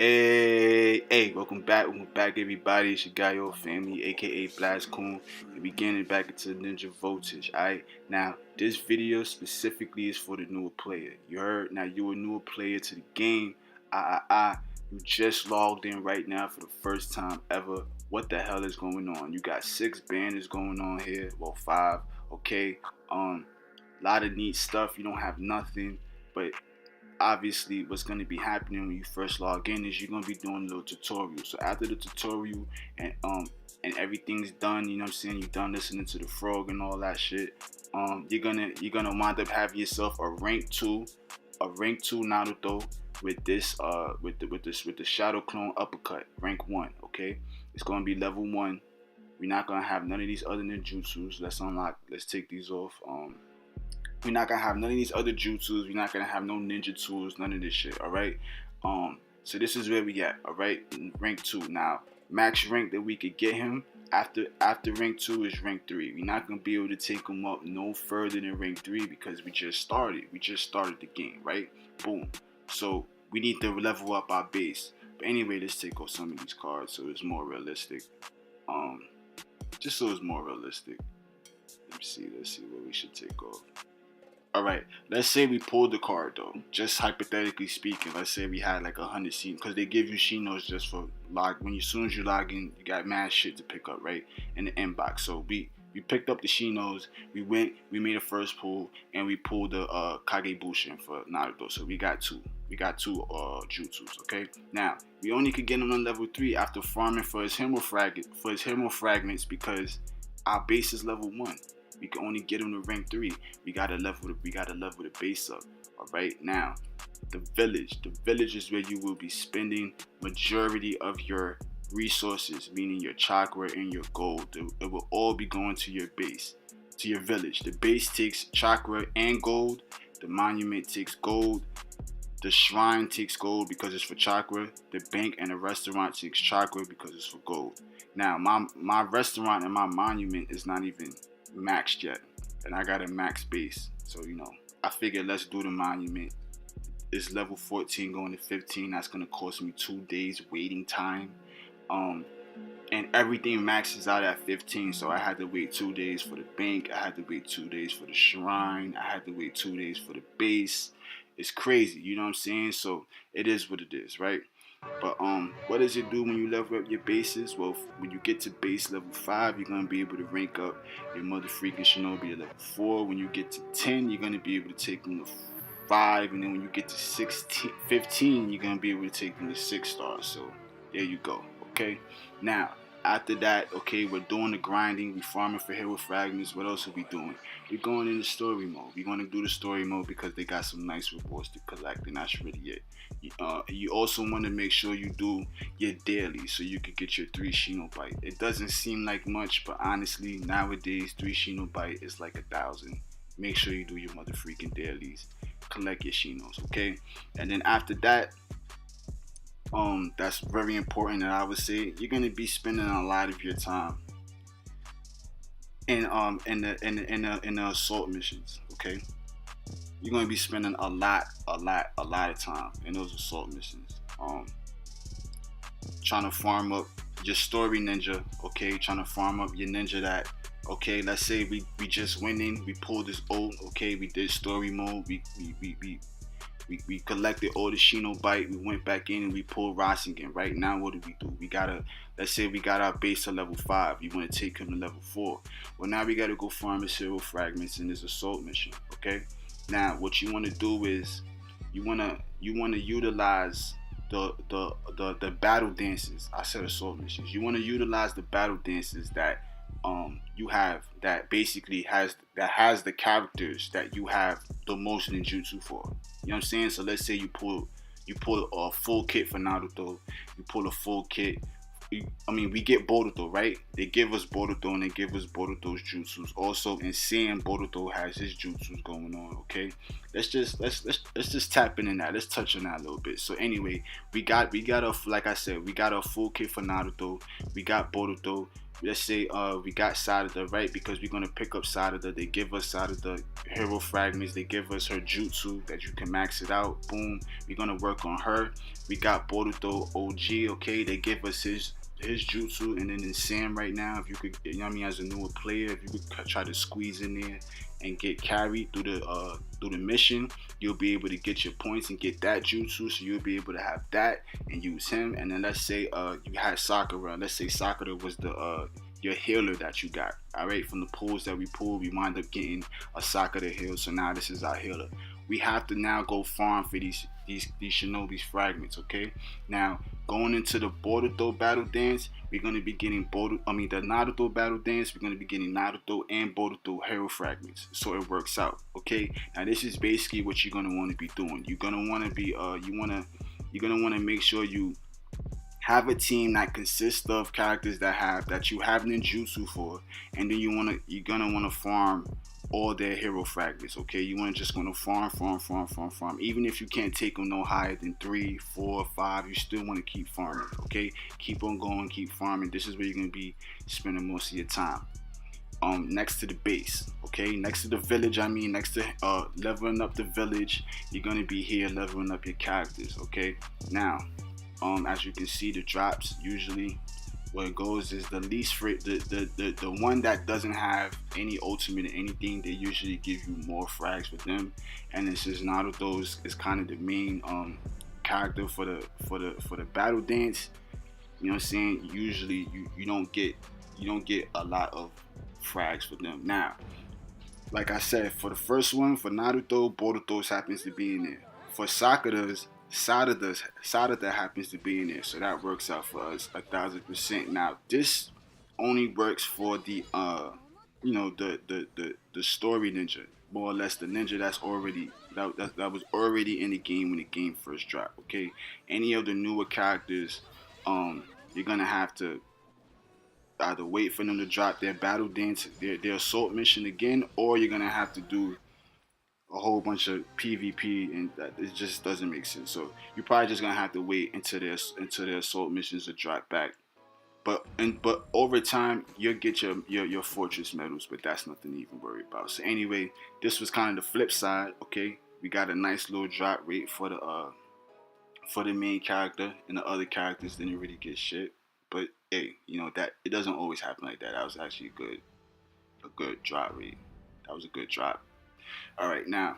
Hey, welcome back, everybody. It's your guy, your family, aka Blast Coon, and we getting back into Ninja Voltage. Alright, now this video specifically is for the newer player. You heard? Now you're a newer player to the game. You just logged in right now for the first time ever. What the hell is going on? You got 6 banners going on here. Well, 5. Okay. Lot of neat stuff. You don't have nothing, but obviously what's going to be happening when you first log in is you're going to be doing a little tutorial. So after the tutorial and everything's done, you know what I'm saying, you're done listening to the frog and all that shit, you're gonna wind up having yourself a rank 2 Naruto with this with the shadow clone uppercut, rank 1. Okay, it's going to be level 1. We're not going to have none of these other ninjutsus. Let's take these off. We're not gonna have none of these other jutsus. We're not gonna have no ninja tools, none of this shit. All right. So this is where we at. All right. Rank 2. Now, max rank that we could get him after rank 2 is rank 3. We're not gonna be able to take him up no further than rank 3 because we just started. We just started the game, right? Boom. So we need to level up our base. But anyway, let's take off some of these cards so it's more realistic. Just so it's more realistic. Let's see what we should take off. Alright, let's say we pulled the card though. Just hypothetically speaking, let's say we had like 100 Shinos, because they give you Shinos just for as soon as you log in, you got mad shit to pick up, right? In the inbox. So we picked up the Shinos, we made a first pull, and we pulled the Kagebushin for Naruto. So we got two jutsus, okay? Now, we only could get him on level 3 after farming for his Hemo fragments because our base is level 1. We can only get him to rank 3. We gotta level the base up. All right. Now, the village is where you will be spending majority of your resources, meaning your chakra and your gold. It will all be going to your base, to your village. The base takes chakra and gold. The monument takes gold. The shrine takes gold because it's for chakra. The bank and the restaurant takes chakra because it's for gold. Now, my restaurant and my monument is not even maxed yet, and I got a max base, so I figured let's do the monument. It's level 14 going to 15. That's gonna cost me 2 days waiting time, and everything maxes out at 15, so I had to wait 2 days for the bank, I had to wait 2 days for the shrine, I had to wait 2 days for the base. It's crazy, you know what I'm saying? So it is what it is, right? But what does it do when you level up your bases? Well, when you get to base level 5, you're gonna be able to rank up your mother freaking shinobi to level 4. When you get to 10, you're gonna be able to take them to 5, and then when you get to 15, you're gonna be able to take them to 6 stars. So there you go. Okay. Now after that, okay, we're doing the grinding. We farming for hero fragments. What else are we doing? We're going into story mode. We're gonna do the story mode because they got some nice rewards to collect, and that's really it. You also want to make sure you do your daily so you can get your 3 Shinobite. It doesn't seem like much, but honestly, nowadays 3 Shinobite is like 1,000. Make sure you do your mother freaking dailies. Collect your Shinos, okay? And then after that, that's very important. And I would say you're gonna be spending a lot of your time in the assault missions, okay? You're gonna be spending a lot of time in those assault missions. Trying to farm up your story ninja, okay? Trying to farm up your ninja that, okay, let's say we just went in, we pulled this old, okay, we did story mode, we collected all the Shinobite, we went back in and we pulled Rasengan. Right now, what do? Let's say we got our base to level 5. You want to take him to level 4. Well, now we got to go farm his hero fragments in this assault mission, okay? Now, what you want to do is you want to utilize the battle dances. I said assault missions. You want to utilize the battle dances that you have that basically has the characters that you have the most ninjutsu for. You know what I'm saying? So let's say you pull a full kit for Naruto. You pull a full kit. We get Boruto, right? They give us Boruto and they give us Boruto's jutsus. Also, in Saiyan, Boruto has his jutsus going on. Okay, let's just tap in that. Let's touch on that a little bit. So anyway, we got a full kit for Naruto. We got Boruto. let's say we got Sarada, right? Because we're gonna pick up Sarada. They give us Sarada hero fragments. They give us her jutsu that you can max it out. Boom. We're gonna work on her. We got Boruto OG. Okay, they give us his jutsu, and then in Sam right now, if you could, you know what I mean, as a newer player, if you could try to squeeze in there and get carried through the mission, you'll be able to get your points and get that jutsu. So you'll be able to have that and use him. And then let's say you had Sakura. Let's say Sakura was the your healer that you got. All right, from the pools that we pulled, we wind up getting a Sakura heal. So now this is our healer. We have to now go farm for these Shinobi's fragments. Okay, now going into the Boruto battle dance, we're gonna be getting the Naruto battle dance. We're gonna be getting Naruto and Boruto hero fragments, so it works out. Okay, now this is basically what you're gonna want to be doing. You're gonna want to be you're gonna want to make sure you have a team that consists of characters that you have ninjutsu for, and then you're gonna wanna farm all their hero fragments. Okay, you wanna just gonna farm. Even if you can't take them no higher than 3, 4, 5, you still wanna keep farming. Okay, keep on going, keep farming. This is where you're gonna be spending most of your time. Next to the base, okay, next to the village, next to leveling up the village, you're gonna be here leveling up your characters. Okay, now as you can see, the drops usually what it goes is the least for the one that doesn't have any ultimate or anything. They usually give you more frags with them, and this is Naruto is kind of the main character for the battle dance. You know what I'm saying? Usually you don't get a lot of frags for them. Now, like I said, for the first one, for Naruto, Boruto's happens to be in there. For Sarada happens to be in there, so that works out for us 1,000%. Now, this only works for the the story ninja, more or less the ninja that was already in the game when the game first dropped. Okay, any of the newer characters, you're gonna have to either wait for them to drop their battle dance, their assault mission again, or you're gonna have to do a whole bunch of PvP, and that it just doesn't make sense. So you're probably just gonna have to wait until their assault missions are dropped back. But over time you'll get your fortress medals, but that's nothing to even worry about. So anyway, this was kind of the flip side. Okay, we got a nice little drop rate for the main character, and the other characters didn't really get shit. But hey, that it doesn't always happen like that. That was actually a good drop rate. That was a good drop. All right, now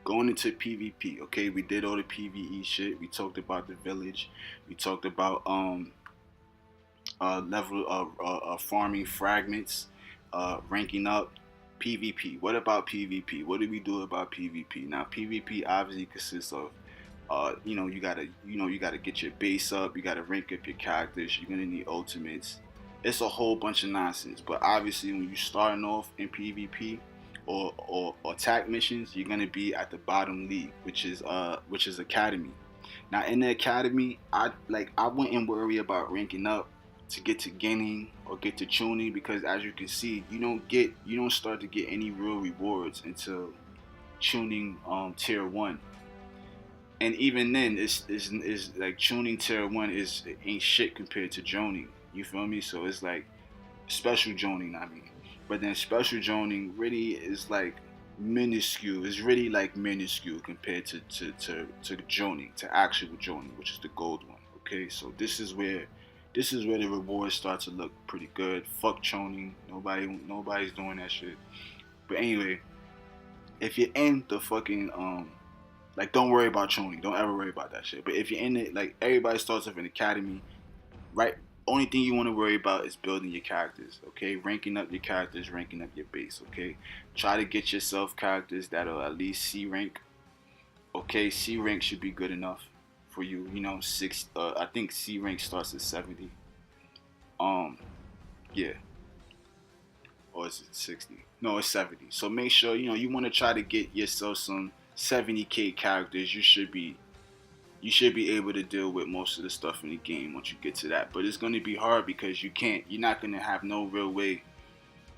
going into PvP. Okay, we did all the PvE shit. We talked about the village. We talked about level of farming fragments, ranking up. PvP. What about PvP? What do we do about PvP? Now, PvP obviously consists of you gotta get your base up, you gotta rank up your characters, you're gonna need ultimates. It's a whole bunch of nonsense. But obviously when you're starting off in PvP or attack missions, you're gonna be at the bottom league, which is Academy. Now in the Academy, I wouldn't worry about ranking up to get to Genin or get to Chunin, because as you can see, you don't start to get any real rewards until Chunin tier 1. And even then is like tuning tier 1 is ain't shit compared to joning. You feel me? So it's like special joning, but then special joning really is like minuscule. It's really like minuscule compared to joning, to actual joning, which is the gold one. Okay, so this is where the rewards start to look pretty good. Fuck choning. Nobody's doing that shit. But anyway, if you're in the fucking don't worry about choning. Don't ever worry about that shit. But if you're in it, like everybody starts off in academy, right? Only thing you want to worry about is building your characters. Okay, ranking up your characters, ranking up your base. Okay, try to get yourself characters that'll at least C rank. Okay, C rank should be good enough for you. Six. I think C rank starts at 70. Yeah, or is it 60? No, it's 70. So make sure you want to try to get yourself some 70k characters. You should be able to deal with most of the stuff in the game once you get to that. But it's going to be hard because you're not going to have no real way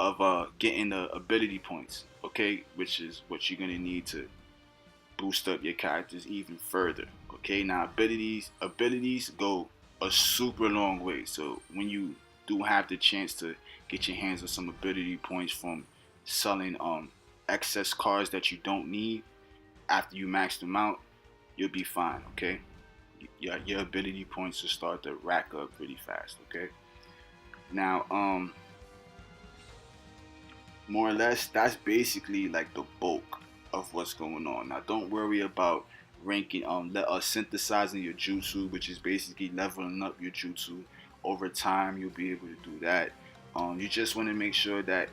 of getting the ability points, okay, which is what you're going to need to boost up your characters even further. Okay, now abilities go a super long way. So when you do have the chance to get your hands on some ability points from selling excess cards that you don't need after you max them out, you'll be fine. Okay, your ability points will start to rack up pretty fast. Okay, now more or less that's basically like the bulk of what's going on. Now don't worry about ranking synthesizing your jutsu, which is basically leveling up your jutsu. Over time you'll be able to do that. You just want to make sure that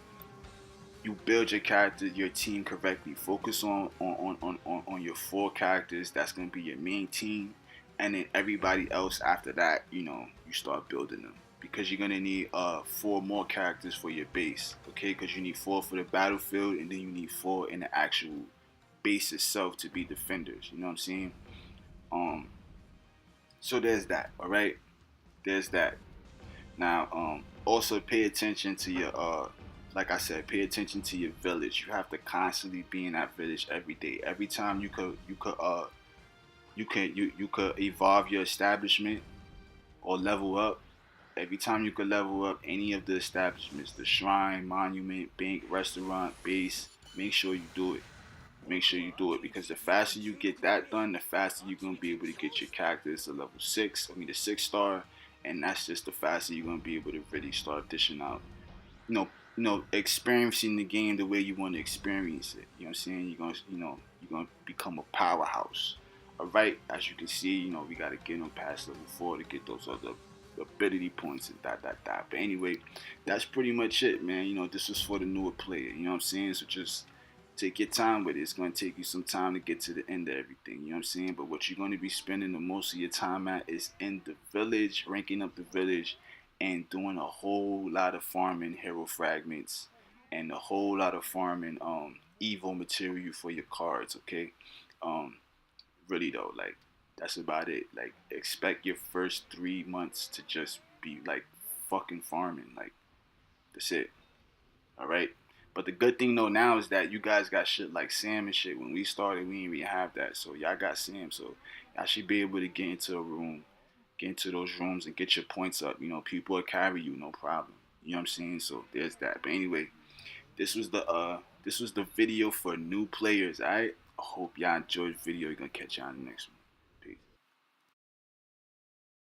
you build your character, your team correctly. Focus on your four characters. That's gonna be your main team, and then everybody else after that, you start building them because you're gonna need four more characters for your base. Okay, because you need four for the battlefield, and then you need four in the actual base itself to be defenders. You know what I'm saying? Um, so there's that. All right, there's that. Now, also pay attention to your like I said, pay attention to your village. You have to constantly be in that village every day. Every time you could evolve your establishment or level up. Every time you could level up any of the establishments, the shrine, monument, bank, restaurant, base, make sure you do it. Make sure you do it because the faster you get that done, the faster you're gonna be able to get your characters to level 6. I mean the 6 star, and that's just the faster you're gonna be able to really start dishing out. Experiencing the game the way you want to experience it. You know what I'm saying? You're gonna become a powerhouse. All right. As you can see, we gotta get them past level 4 to get those other ability points and dot. But anyway, that's pretty much it, man. This is for the newer player. You know what I'm saying? So just take your time with it. It's going to take you some time to get to the end of everything. You know what I'm saying? But what you're going to be spending the most of your time at is in the village, ranking up the village, and doing a whole lot of farming hero fragments and a whole lot of farming evo material for your cards. Okay, um, really though, like that's about it. Like expect your first 3 months to just be like fucking farming. Like that's it. All right. But the good thing though now is that you guys got shit like Sam and shit. When we started, we didn't even have that. So y'all got Sam. So y'all should be able to get into a room, get into those rooms and get your points up. People will carry you, no problem. You know what I'm saying? So there's that. But anyway, this was the video for new players. Alright. I hope y'all enjoyed the video. We're gonna catch y'all in the next one.